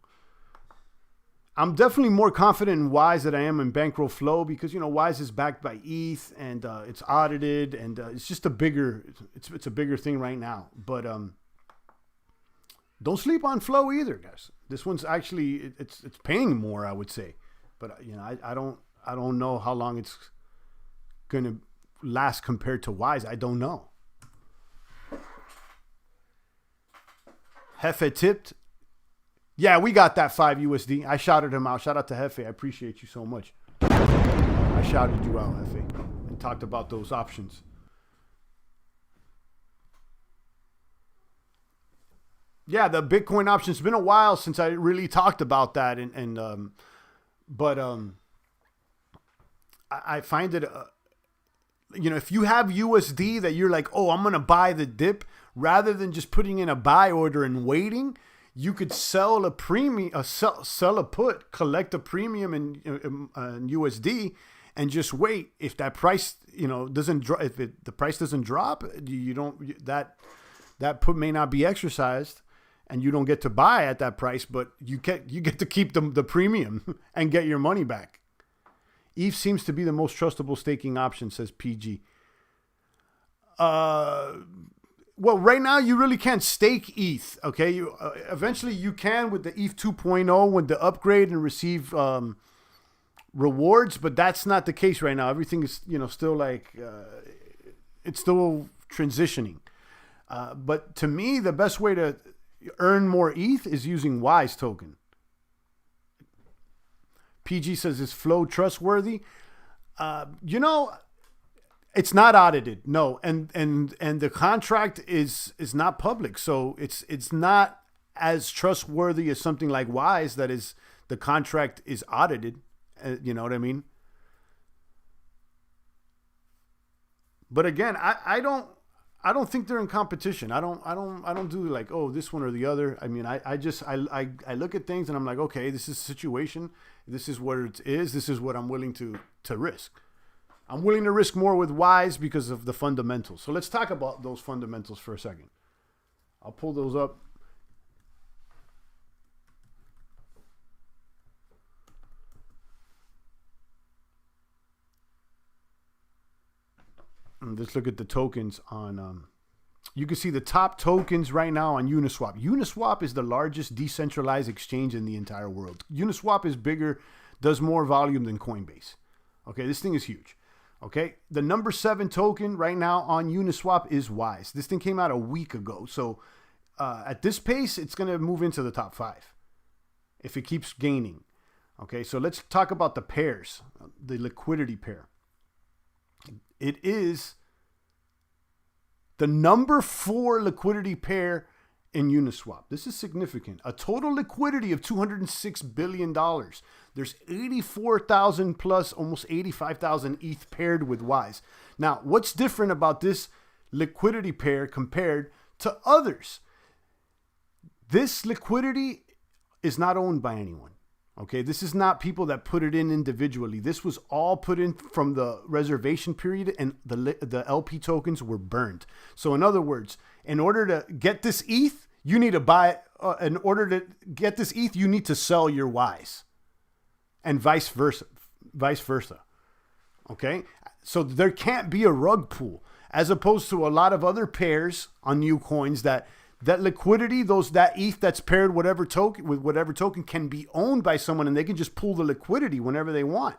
I'm definitely more confident in Wise than I am in Bankroll Flow, because, you know, Wise is backed by ETH, and it's audited, and it's just a bigger thing right now. But don't sleep on Flow either, guys. This one's actually it's paying more, I would say. But you know, I don't know how long it's gonna last compared to Wise. I don't know. Hefe tipped. Yeah, we got that 5 USD. I shouted him out. Shout out to Hefe. I appreciate you so much. I shouted you out, Hefe, and talked about those options. Yeah, the Bitcoin option. It's been a while since I really talked about that, but I find it, you know, if you have USD that you're like, oh, I'm gonna buy the dip, rather than just putting in a buy order and waiting, you could sell a premium, sell a put, collect a premium in USD, and just wait. If that price, you know, doesn't drop, if the price doesn't drop, you don't, that put may not be exercised, and you don't get to buy at that price, but you get to keep the premium and get your money back. ETH seems to be the most trustable staking option, says PG. Well, right now you really can't stake ETH. Okay, eventually you can with the ETH 2.0 with the upgrade and receive rewards, but that's not the case right now. Everything is, you know, still like it's still transitioning. But to me, the best way to earn more ETH is using Wise token. PG says, is Flow trustworthy? You know, it's not audited, no, and the contract is not public, so it's not as trustworthy as something like Wise, that is, the contract is audited. You know what I mean? But again, I I don't think they're in competition. I don't do like, oh, this one or the other. I mean, I look at things and I'm like, okay, this is a situation. This is what it is. This is what I'm willing to risk. I'm willing to risk more with Wise because of the fundamentals. So let's talk about those fundamentals for a second. I'll pull those up. And let's look at the tokens on, you can see the top tokens right now on Uniswap. Uniswap is the largest decentralized exchange in the entire world. Uniswap is bigger, does more volume than Coinbase. Okay, this thing is huge. Okay, the number 7 token right now on Uniswap is Wise. This thing came out a week ago. So at this pace, it's going to move into the top 5 if it keeps gaining. Okay, so let's talk about the pairs, the liquidity pair. It is the number 4 liquidity pair in Uniswap. This is significant. A total liquidity of $206 billion. There's 84,000 plus, almost 85,000 ETH paired with Wise. Now, what's different about this liquidity pair compared to others? This liquidity is not owned by anyone. Okay, this is not people that put it in individually. This was all put in from the reservation period, and the LP tokens were burned. So in other words, in order to get this ETH, you need to buy, in order to get this ETH, you need to sell your Wise, and vice versa. Okay, so there can't be a rug pull, as opposed to a lot of other pairs on new coins that liquidity, that ETH that's paired with whatever token can be owned by someone, and they can just pull the liquidity whenever they want.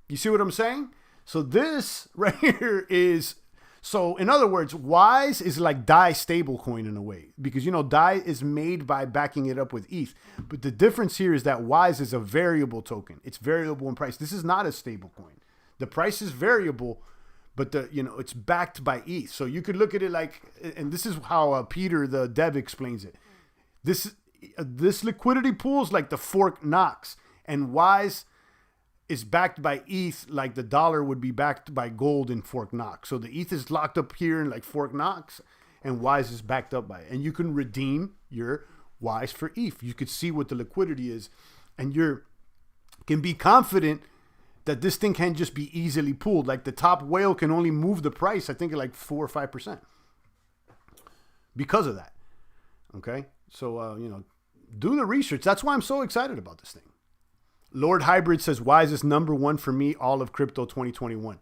You see what I'm saying? So this right here is, so in other words, Wise is like DAI stablecoin in a way, because, you know, DAI is made by backing it up with ETH. But the difference here is that Wise is a variable token. It's variable in price. This is not a stablecoin. The price is variable, but it's backed by ETH. So you could look at it like, and this is how Peter, the dev, explains it. This liquidity pool is like the Fort Knox, and Wise is backed by ETH like the dollar would be backed by gold in Fort Knox. So the ETH is locked up here in like Fort Knox, and Wise is backed up by it. And you can redeem your Wise for ETH. You could see what the liquidity is, and you can be confident that this thing can just be easily pulled. Like the top whale can only move the price, I think, at like 4 or 5% because of that. Okay, so do the research. That's why I'm so excited about this thing. Lord Hybrid says Wise is number 1 for me all of crypto 2021.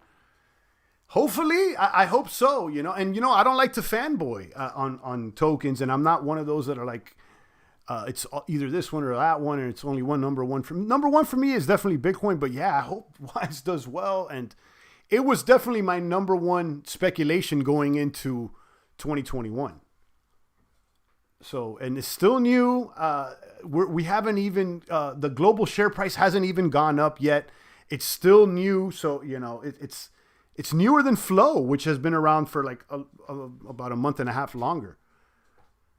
Hopefully, I hope so. And I don't like to fanboy on tokens, and I'm not one of those that are like, it's either this one or that one, and it's only one number 1 for me. Number 1 for me is definitely Bitcoin, but yeah, I hope Wise does well. And it was definitely my number 1 speculation going into 2021. So, and it's still new. We haven't even, the global share price hasn't even gone up yet. It's still new. So, it's newer than Flow, which has been around for like about a month and a half longer.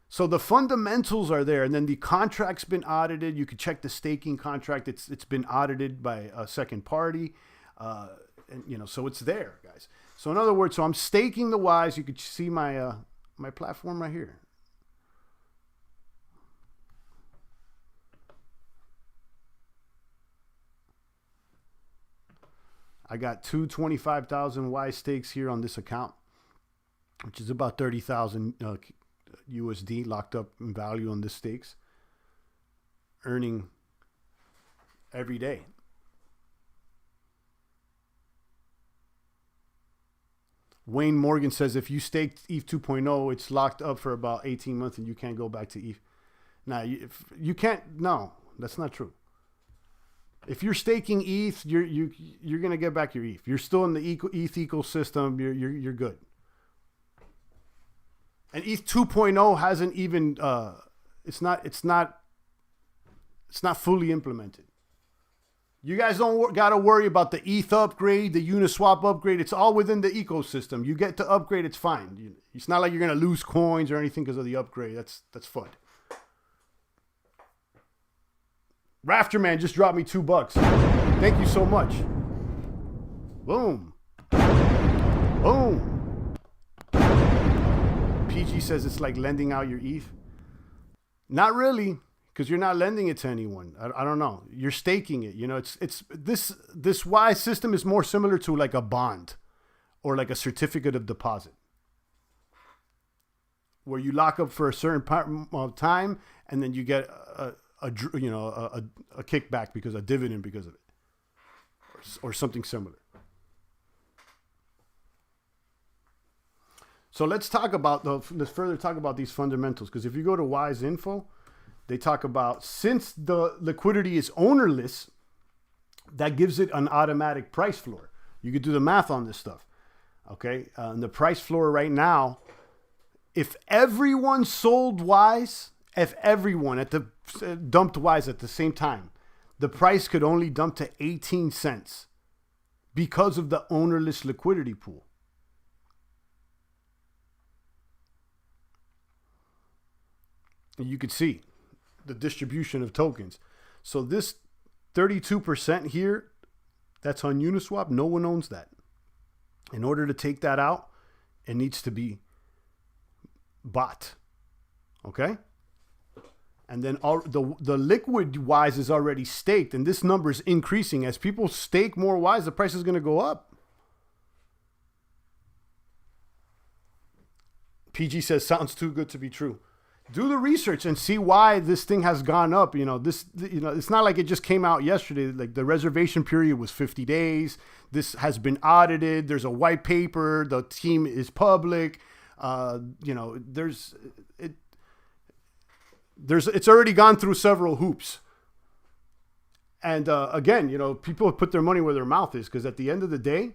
So the fundamentals are there, and then the contract's been audited. You could check the staking contract. It's been audited by a second party, and so it's there, guys. So in other words, I'm staking the Wise. You could see my my platform right here. I got 225,000 Wise stakes here on this account, which is about 30,000 USD locked up in value on this stakes, earning every day. Wayne Morgan says if you staked ETH 2.0, it's locked up for about 18 months and you can't go back to ETH. Now, you can't. No, that's not true. If you're staking ETH, you're gonna get back your ETH. You're still in the ETH ecosystem. You're good. And ETH 2.0 hasn't even. It's not fully implemented. You guys don't gotta worry about the ETH upgrade, the Uniswap upgrade. It's all within the ecosystem. You get to upgrade, it's fine. It's not like you're gonna lose coins or anything because of the upgrade. That's FUD. Rafterman just dropped me $2. Thank you so much. Boom. Boom. PG says it's like lending out your ETH. Not really, because you're not lending it to anyone. I don't know. You're staking it. You know, it's this Wise system is more similar to like a bond or like a certificate of deposit, where you lock up for a certain time and then you get a kickback because a dividend because of it, or something similar. So let's further talk about these fundamentals, because if you go to Wise Info, they talk about, since the liquidity is ownerless, that gives it an automatic price floor. You could do the math on this stuff. Okay, and the price floor right now, if everyone sold Wise, if everyone dumped Wise at the same time, the price could only dump to 18 cents because of the ownerless liquidity pool. And you could see the distribution of tokens. So this 32% here, that's on Uniswap. No one owns that. In order to take that out, it needs to be bought. Okay? And then the liquid Wise is already staked, and this number is increasing. As people stake more Wise, the price is going to go up. PG says, sounds too good to be true. Do the research and see why this thing has gone up. It's not like it just came out yesterday. Like, the reservation period was 50 days. This has been audited. There's a white paper. The team is public. It's already gone through several hoops. And again, people put their money where their mouth is, because at the end of the day,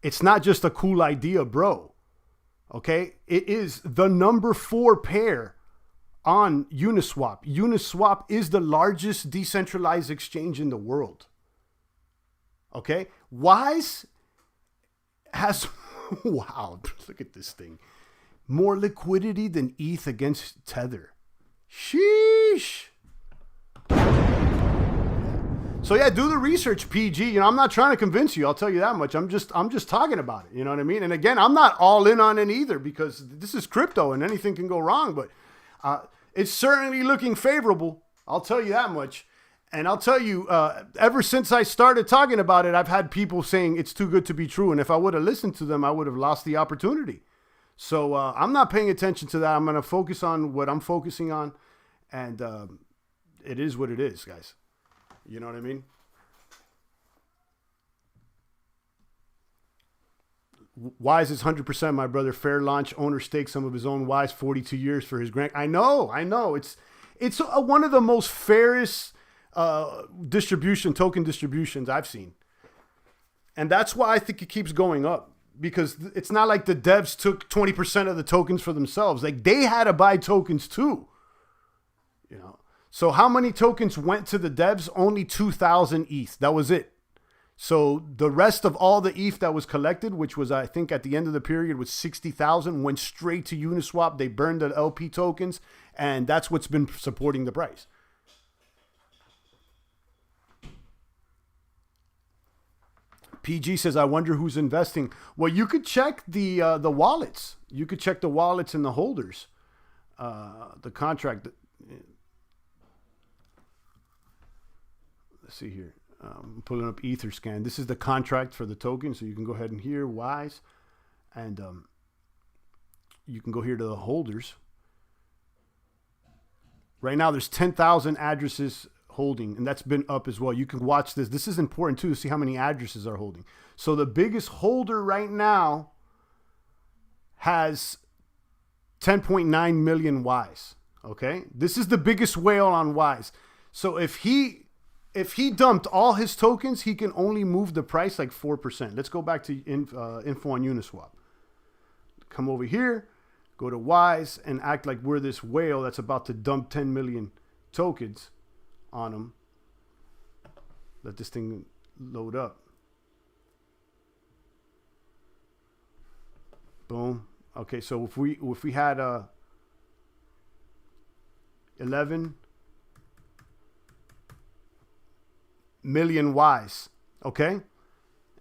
it's not just a cool idea, bro. Okay? It is the number 4 pair on Uniswap. Uniswap is the largest decentralized exchange in the world. Okay? Wise has, wow, look at this thing. More liquidity than ETH against Tether. Sheesh. So yeah, do the research, PG. I'm not trying to convince you. I'll tell you that much. I'm just talking about it. You know what I mean? And again, I'm not all in on it either, because this is crypto and anything can go wrong. But it's certainly looking favorable. I'll tell you that much. And I'll tell you, ever since I started talking about it, I've had people saying it's too good to be true. And if I would have listened to them, I would have lost the opportunity. So I'm not paying attention to that. I'm going to focus on what I'm focusing on. And it is what it is, guys. You know what I mean? Wise is 100%, my brother. Fair launch. Owner staked some of his own Wise, 42 years for his grant. I know. It's one of the most fairest token distributions I've seen. And that's why I think it keeps going up. Because it's not like the devs took 20% of the tokens for themselves. Like, they had to buy tokens too. So how many tokens went to the devs? Only 2,000 ETH. That was it. So the rest of all the ETH that was collected, which was, I think at the end of the period was 60,000, went straight to Uniswap. They burned the LP tokens, and that's what's been supporting the price. PG says, I wonder who's investing. Well, you could check the wallets. You could check the wallets and the holders. The contract. Let's see here. I'm pulling up Etherscan. This is the contract for the token. So you can go ahead and here, Wise. And you can go here to the holders. Right now, there's 10,000 addresses holding, and that's been up as well. You can watch this. This is important too, to see how many addresses are holding. So the biggest holder right now has 10.9 million Wise. Okay, this is the biggest whale on Wise. So if he dumped all his tokens, he can only move the price like 4%. Let's go back to info on Uniswap. Come over here, go to Wise, and act like we're this whale that's about to dump 10 million tokens on them. Let this thing load up. Boom. Okay, so if we had 11 million Wise, okay,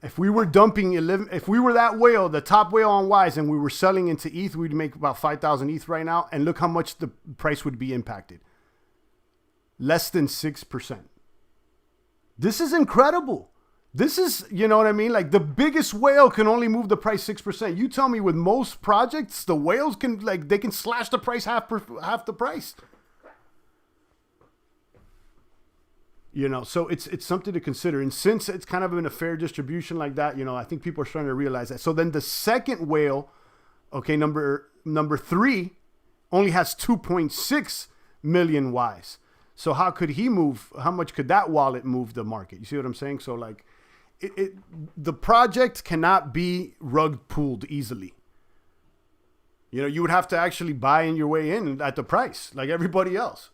If we were dumping 11, if we were that whale, the top whale on Wise, and we were selling into ETH, we'd make about 5,000 ETH right now. And look how much the price would be impacted. Less than 6%. This is incredible. This is, you know what I mean? Like the biggest whale can only move the price 6%. You tell me with most projects, the whales can they can slash the price half the price. You know, so it's something to consider. And since it's kind of in a fair distribution like that, you know, I think people are starting to realize that. So then the second whale, okay, number 3 only has 2.6 million Ys. So how could he move? How much could that wallet move the market? You see what I'm saying? So like the project cannot be rug pulled easily. You know, you would have to actually buy in your way in at the price like everybody else.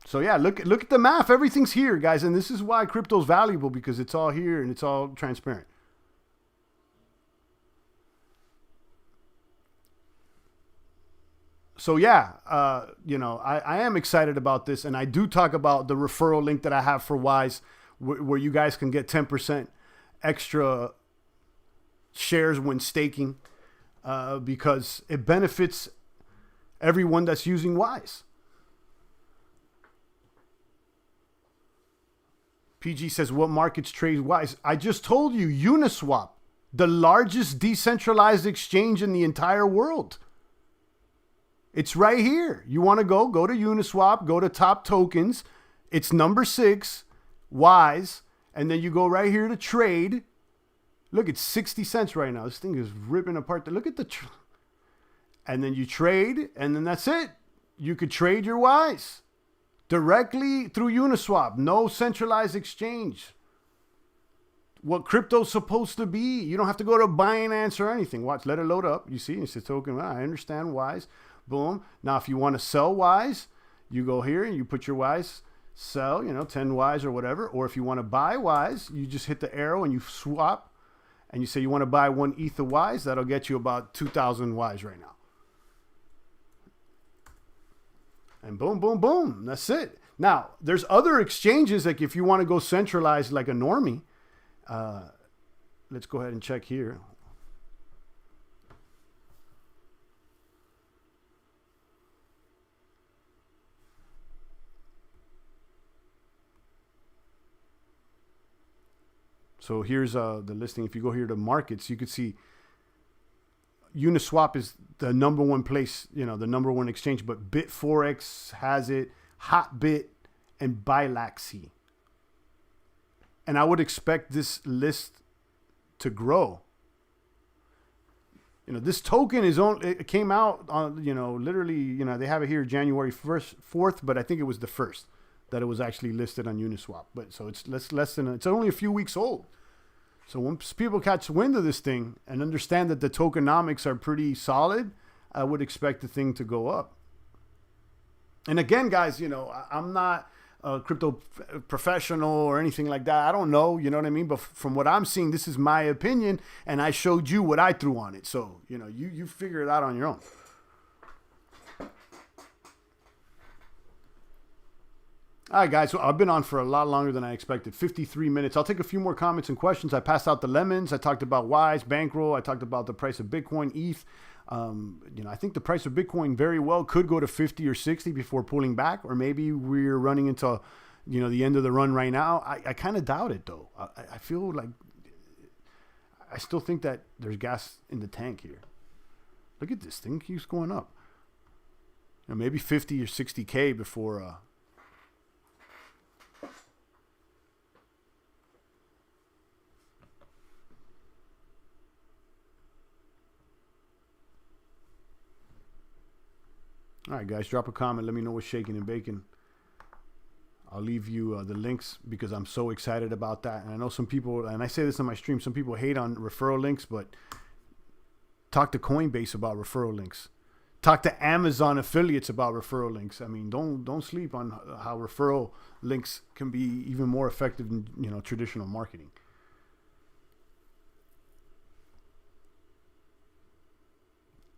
So yeah, look at the math. Everything's here, guys. And this is why crypto's valuable, because it's all here and it's all transparent. So yeah, you know, I am excited about this, and I do talk about the referral link that I have for Wise, where you guys can get 10% extra shares when staking, because it benefits everyone that's using Wise. PG says, what markets trade Wise? I just told you, Uniswap, the largest decentralized exchange in the entire world. It's right here. You want to go to Uniswap, go to top tokens. It's number 6, Wise. And then you go right here to trade. Look, it's 60 cents right now. This thing is ripping apart. Look at the... and then you trade, and then that's it. You could trade your Wise directly through Uniswap. No centralized exchange. What crypto's supposed to be. You don't have to go to Binance or anything. Watch, let it load up. You see, it's a token. Well, I understand Wise. Boom. Now, if you want to sell Wise, you go here and you put your Wise, sell, 10 Wise or whatever. Or if you want to buy Wise, you just hit the arrow and you swap. And you say you want to buy 1 ETH of Wise. That'll get you about 2,000 Wise right now. And boom, boom, boom. That's it. Now, there's other exchanges, like if you want to go centralized like a normie. Let's go ahead and check here. So here's the listing. If you go here to markets, you could see Uniswap is the number 1 place, the number 1 exchange, but Bit4X has it, Hotbit, and Bilaxy. And I would expect this list to grow. This token it came out on, literally, they have it here January 4th, but I think it was the 1st that it was actually listed on Uniswap. But so it's it's only a few weeks old. So once people catch wind of this thing and understand that the tokenomics are pretty solid, I would expect the thing to go up. And again, guys, I'm not a crypto professional or anything like that. I don't know, you know what I mean? But from what I'm seeing, this is my opinion, and I showed you what I threw on it. So, you figure it out on your own. All right, guys, so I've been on for a lot longer than I expected, 53 minutes. I'll take a few more comments and questions. I passed out the lemons. I talked about Wise, Bankroll. I talked about the price of Bitcoin, ETH. I think the price of Bitcoin very well could go to 50 or 60 before pulling back, or maybe we're running into, the end of the run right now. I kind of doubt it, though. I feel like I still think that there's gas in the tank here. Look at this thing. Keeps going up. Maybe 50 or 60K before... All right, guys, drop a comment. Let me know what's shaking and baking. I'll leave you the links because I'm so excited about that. And I know some people, and I say this on my stream, some people hate on referral links, but talk to Coinbase about referral links. Talk to Amazon affiliates about referral links. I mean, don't sleep on how referral links can be even more effective than traditional marketing.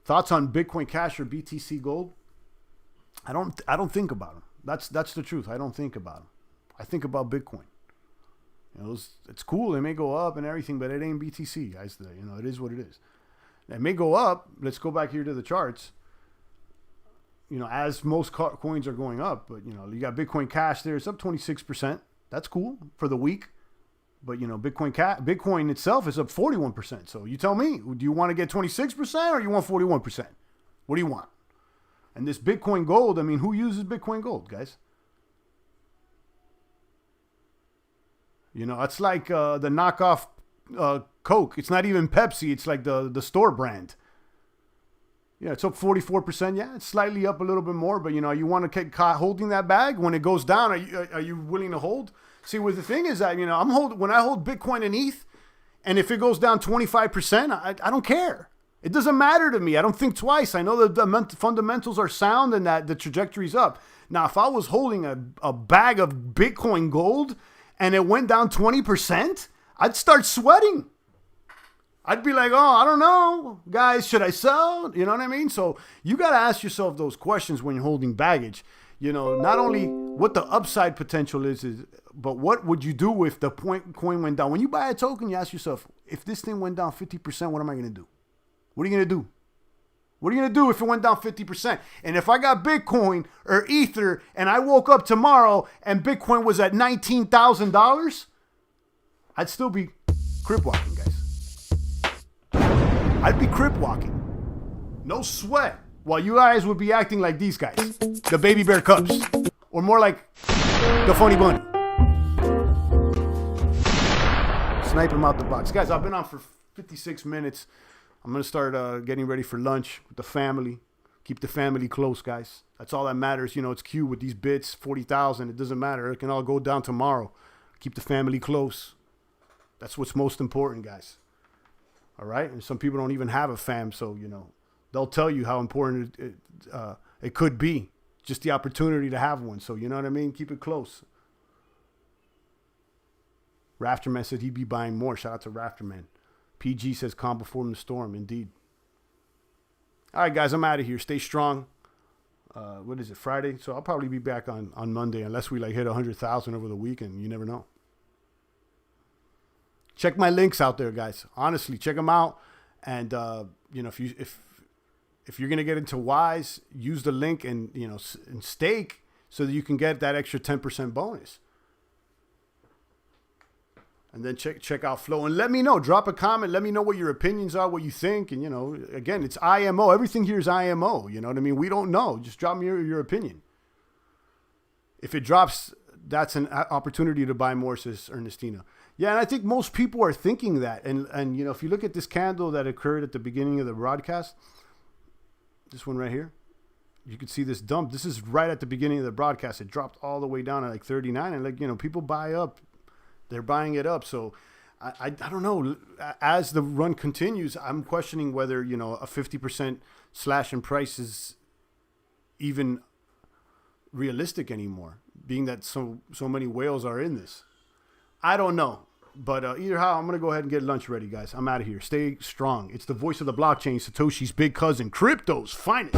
Thoughts on Bitcoin Cash or BTC Gold? I don't think about them. That's the truth. I don't think about them. I think about Bitcoin. You know, it's cool. It may go up and everything, but it ain't BTC, guys. You know, it is what it is. It may go up. Let's go back here to the charts. You know, as most coins are going up, but you know, you got Bitcoin Cash there. It's up 26%. That's cool for the week. But you know, Bitcoin itself is up 41%. So you tell me, do you want to get 26% or you want 41%? What do you want? And this Bitcoin Gold, I mean, who uses Bitcoin Gold, guys? You know, it's like the knockoff Coke. It's not even Pepsi. It's like the store brand. Yeah, it's up 44%. Yeah, it's slightly up a little bit more. But, you know, you want to keep holding that bag? When it goes down, are you willing to hold? See, what the thing is that, you know, when I hold Bitcoin and ETH, and if it goes down 25%, I don't care. It doesn't matter to me. I don't think twice. I know that the fundamentals are sound and that the trajectory's up. Now, if I was holding a bag of Bitcoin Gold and it went down 20%, I'd start sweating. I'd be like, oh, I don't know, guys, should I sell? You know what I mean? So you got to ask yourself those questions when you're holding baggage. You know, not only what the upside potential is, but what would you do if the coin went down? When you buy a token, you ask yourself, if this thing went down 50%, what am I going to do? What are you going to do? What are you going to do if it went down 50%? And if I got Bitcoin or Ether and I woke up tomorrow and Bitcoin was at $19,000, I'd still be crib walking, guys. I'd be crib walking. No sweat. While you guys would be acting like these guys, the baby bear cubs, or more like the funny bunny. Snipe him out the box. Guys, I've been on for 56 minutes. I'm going to start getting ready for lunch with the family. Keep the family close, guys. That's all that matters. You know, it's cute with these bits, 40,000. It doesn't matter. It can all go down tomorrow. Keep the family close. That's what's most important, guys. All right? And some people don't even have a fam, so, you know, they'll tell you how important it could be. Just the opportunity to have one. So, you know what I mean? Keep it close. Rafterman said he'd be buying more. Shout out to Rafterman. PG says calm before the storm. Indeed. All right, guys, I'm out of here. Stay strong. What is it, Friday? So I'll probably be back on Monday unless we like hit 100,000 over the weekend. You never know. Check my links out there, guys. Honestly, check them out. And, you know, if you're going to get into Wise, use the link and, you know, and stake so that you can get that extra 10% bonus. And then check out Flow and let me know. Drop a comment. Let me know what your opinions are, what you think. And, you know, again, it's IMO. Everything here is IMO. You know what I mean? We don't know. Just drop me your opinion. If it drops, that's an opportunity to buy more, says Ernestina. Yeah, and I think most people are thinking that. And you know, if you look at this candle that occurred at the beginning of the broadcast, this one right here, you can see this dump. This is right at the beginning of the broadcast. It dropped all the way down at like 39. And, like, you know, people buy up. They're buying it up. So I don't know. As the run continues, I'm questioning whether, you know, a 50% slash in price is even realistic anymore, being that so many whales are in this. I don't know. But either how, I'm going to go ahead and get lunch ready, guys. I'm out of here. Stay strong. It's the voice of the blockchain, Satoshi's big cousin, crypto's finest.